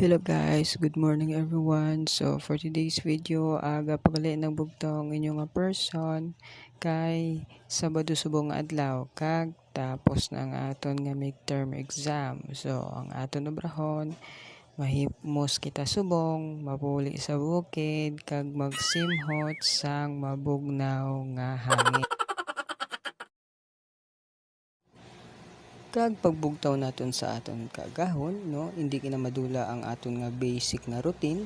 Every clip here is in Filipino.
Hello guys, good morning everyone. So for today's video, aga pagali ng bugtong inyong person kay Sabado subong adlaw kag tapos na ang aton nga midterm exam. So ang aton obrahon mahimos kita subong, mapuli sa bukid kag magsimhot sang mabugnaw nga hangin. Kag pagbugtaw naton sa aton kagahon, no, hindi kina madula ang aton nga basic nga routine.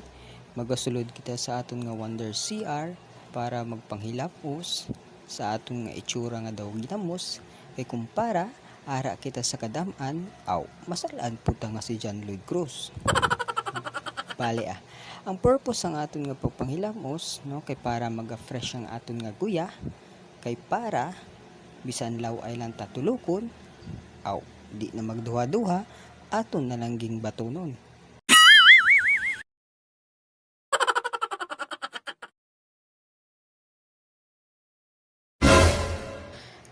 Magasulod kita sa aton nga Wonder CR para magpanghilapos sa aton nga itsura nga daw ginamos kay kumpara ara kita sa kadam-an aw masalaan puta nga si John Lloyd Cruz. Bale ang purpose ang aton nga pagpanghilamos, no, kay para maga-fresh ang aton nga guya, kay para bisan law ay lang tatulukon aw di na magduha-duha aton nalangging batonon.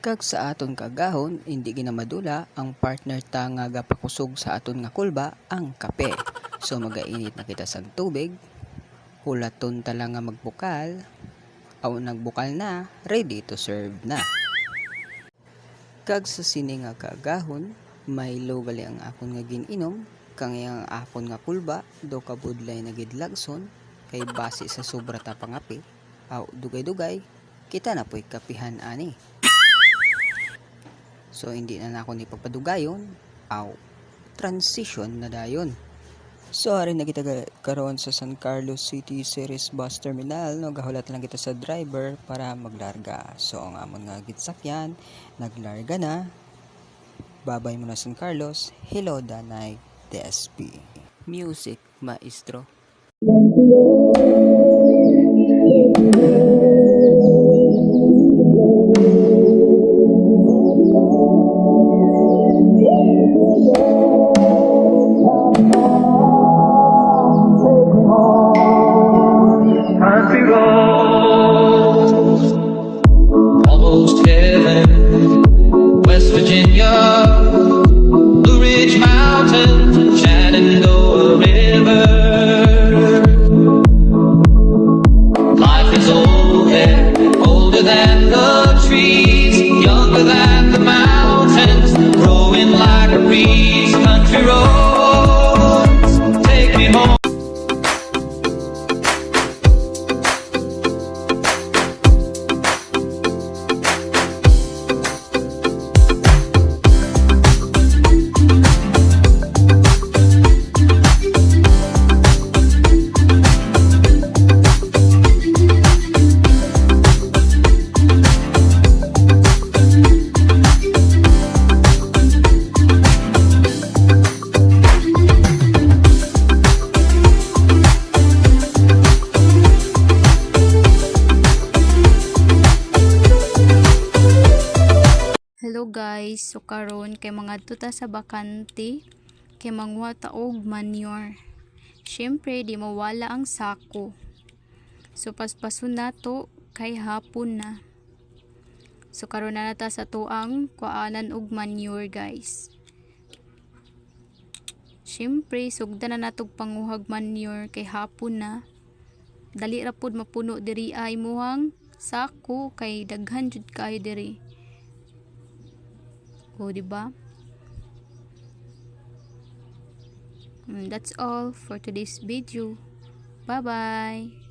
Kag sa aton kagahon hindi ginamadula ang partner ta nga gapakusog sa aton nga kulba ang kape. So magainit na kita sa tubig, hulaton ta lang nga magbukal aw nagbukal na, ready to serve na. Kag sa sini nga kagahon may low gali ang akon nga gininom kang ang akon nga kulba do kabudlay na gidlagson kay base sa sobra ta pangapi aw dugay-dugay kita na po'y kapihan ani. So hindi na nako ni pagpadugayon aw transition na dayon. So ari na kita karon sa San Carlos City Series Bus Terminal, no, gahulat lang kita sa driver para maglarga. So ang amon nga gitsakyan naglarga na. Babay mo na San Carlos. Hello Danay DSP. Music maestro. Almost heaven, West Virginia, Blue Ridge Mountains, Shenandoah River. Life is old there, older than the trees, younger than the mountains, growing like a breeze. Country roads, take me home. Hello guys, so karon kay mga tuta sa bakante kay manguha ta og manure. Syempre di mawala ang sako. So paspason nato kay hapon na. So karon na nata sa tuang kuanan og manure guys. Syempre sugdan na natog panguhag manure kay hapon na. Dali ra pud mapuno diri ay muhang sako kay daghan jud kayo diri. O, diba? That's all for today's video. Bye-bye!